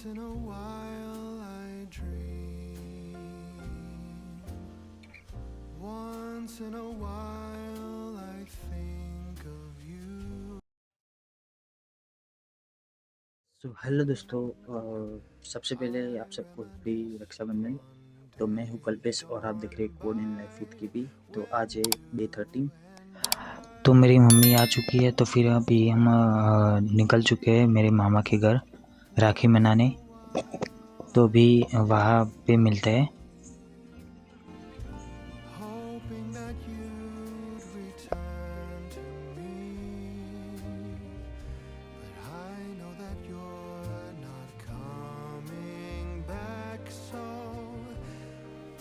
in a while I dream. Once in a while I think of you. तो hello दोस्तों, सबसे पहले आप सबको हैप्पी रक्षाबंधन। तो मैं हूँ कल्पेश और आप देख रहे हैं code in life with KP. तो आज है डे 13। तो मेरी मम्मी आ चुकी है, तो फिर अभी हम निकल चुके हैं मेरे मामा के घर राखी मनाने। तो अभी वहाँ पे मिलते हैं। Hoping that you'd return to me, but I know that you're not coming back. So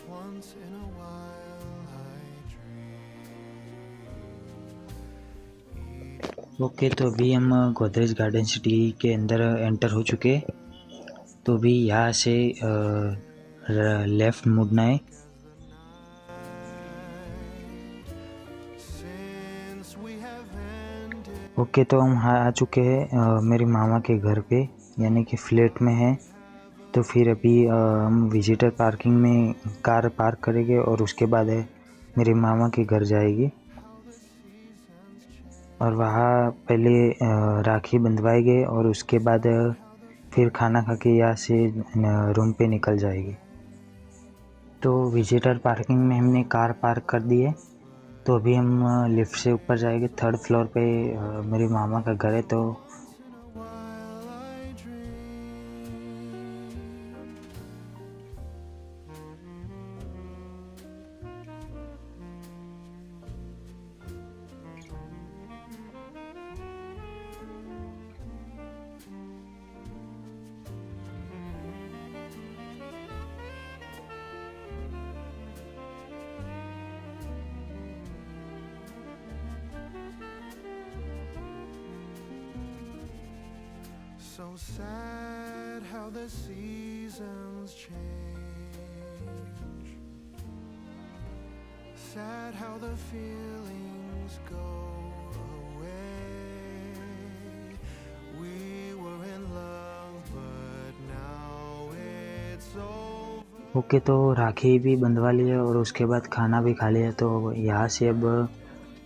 once in a while I dream. Okay, तो अभी हम गोदरेज गार्डन सिटी के अंदर एंटर हो चुके हैं। तो अभी यहाँ से लेफ़्ट मुड़ना है। Since we have ended. Okay, तो हम आ चुके हैं मेरे मामा के घर पे, यानी कि फ्लैट में है। तो फिर अभी हम विजिटर पार्किंग में कार पार्क करेंगे और उसके बाद है मेरे मामा के घर जाएगी और वहाँ पहले राखी बंधवाएंगे और उसके बाद फिर खाना खा के यहाँ से रूम पे निकल जाएगी। तो विजिटर पार्किंग में हमने कार पार्क कर दी है। तो अभी हम लिफ्ट से ऊपर जाएंगे। थर्ड फ्लोर पे मेरे मामा का घर है। तो So sad how the seasons change. Sad how the feelings go away. We were in love, but now it's over. Okay, तो राखी भी बंधवा लिया और उसके बाद खाना भी खा लिया। तो यहाँ से अब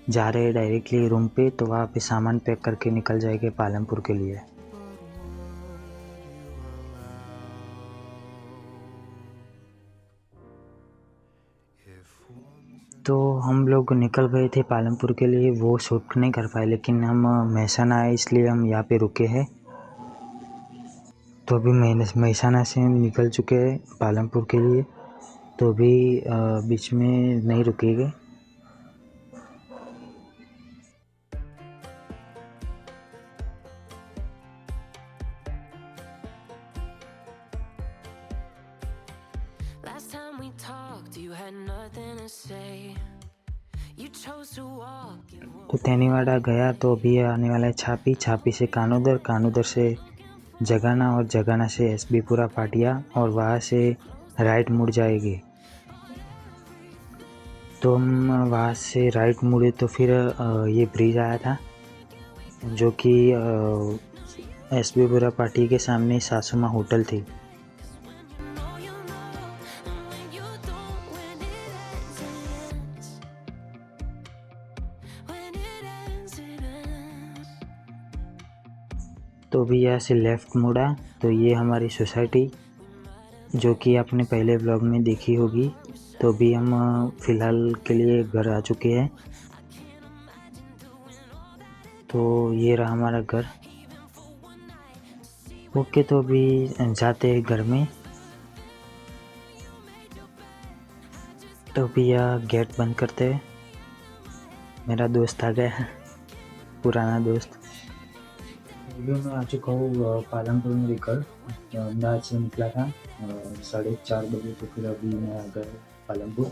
जा रहे हैं डायरेक्टली रूम पे। तो वहाँ पे सामान पैक करके निकल जाएंगे पालमपुर के लिए। तो हम लोग निकल गए थे पालमपुर के लिए, वो शूट नहीं कर पाए, लेकिन हम महसाना आए इसलिए हम यहाँ पे रुके हैं। तो अभी महसाना से हम निकल चुके हैं पालमपुर के लिए। तो अभी बीच में नहीं रुकेंगे। Last time we talked, you had nothing to say. You chose to walk. तो तेनीवाड़ा गया। तो अभी आने वाला है छापी। छापी से कानोदर, कानोदर से जगाना और जगाना से एसबीपुरा पाटिया और वहाँ से राइट मुड़ जाएगी। तो हम वहाँ से राइट मुड़े तो फिर ये ब्रिज आया था जो कि एसबीपुरा पाटिया के सामने सासुमा होटल थी। तो भी यहाँ से लेफ़्ट मुड़ा तो ये हमारी सोसाइटी जो कि आपने पहले ब्लॉग में देखी होगी। तो भी हम फ़िलहाल के लिए घर आ चुके हैं। तो ये रहा हमारा घर। ओके, तो अभी जाते हैं घर में। तो अभी यह गेट बंद करते हैं। मेरा दोस्त आ गया है, पुराना दोस्त। अभी मैं आ चुका हूँ पालमपुर में लेकर। अहमदाबाद से निकला था 4:30 बजे। तो फिर अभी मैं आ गया पालमपुर।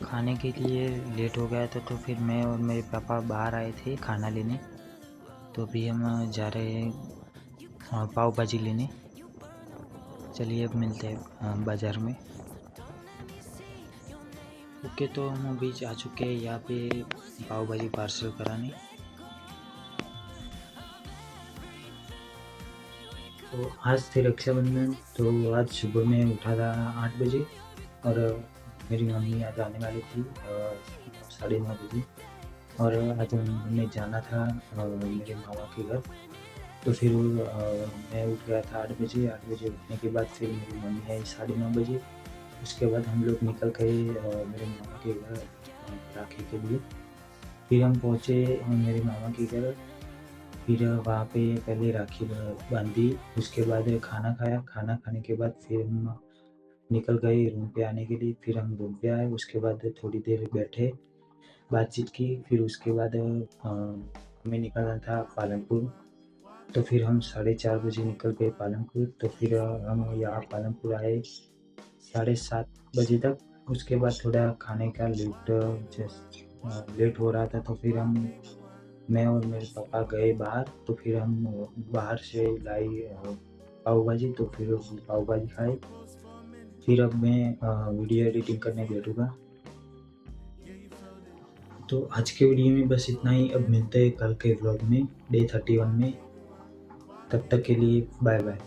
खाने के लिए लेट हो गया था तो फिर मैं और मेरे पापा बाहर आए थे खाना लेने। तो अभी हम जा रहे हैं पाव भाजी लेने। चलिए अब मिलते हैं बाज़ार में। ओके, तो हम अभी आ चुके हैं यहाँ पे पाव भाजी पार्सल कराने। तो आज थी रक्षाबंधन, तो आज सुबह में उठा था 8 बजे और मेरी मम्मी आज आने वाली थी 9:30 बजे और आज हमें जाना था मेरे मामा के घर। तो फिर मैं उठ गया था 8 बजे। 8 बजे उठने के बाद फिर मेरी मम्मी आई 9:30 बजे। उसके बाद हम लोग निकल गए मेरे मामा के घर राखी के लिए। फिर हम पहुँचे मेरे मामा के घर। फिर वहाँ पे पहले राखी बांधी, उसके बाद खाना खाया। खाना खाने के बाद फिर हम निकल गए रूम पे आने के लिए। फिर हम रूम पे आए, उसके बाद थोड़ी देर बैठे, बातचीत की। फिर उसके बाद हमें निकलना था पालमपुर। तो फिर हम 4:30 बजे निकल गए पालमपुर। तो फिर हम यहाँ पालमपुर आए 7:30 बजे तक। उसके बाद थोड़ा खाने का लेट हो रहा था, तो फिर मैं और मेरे पापा गए बाहर। तो फिर हम बाहर से लाई पाव भाजी, तो फिर पाव भाजी खाए। फिर अब मैं वीडियो एडिटिंग करने बैठूँगा। तो आज के वीडियो में बस इतना ही। अब मिलते हैं कल के व्लॉग में, डे 31 में। तब तक के लिए बाय बाय।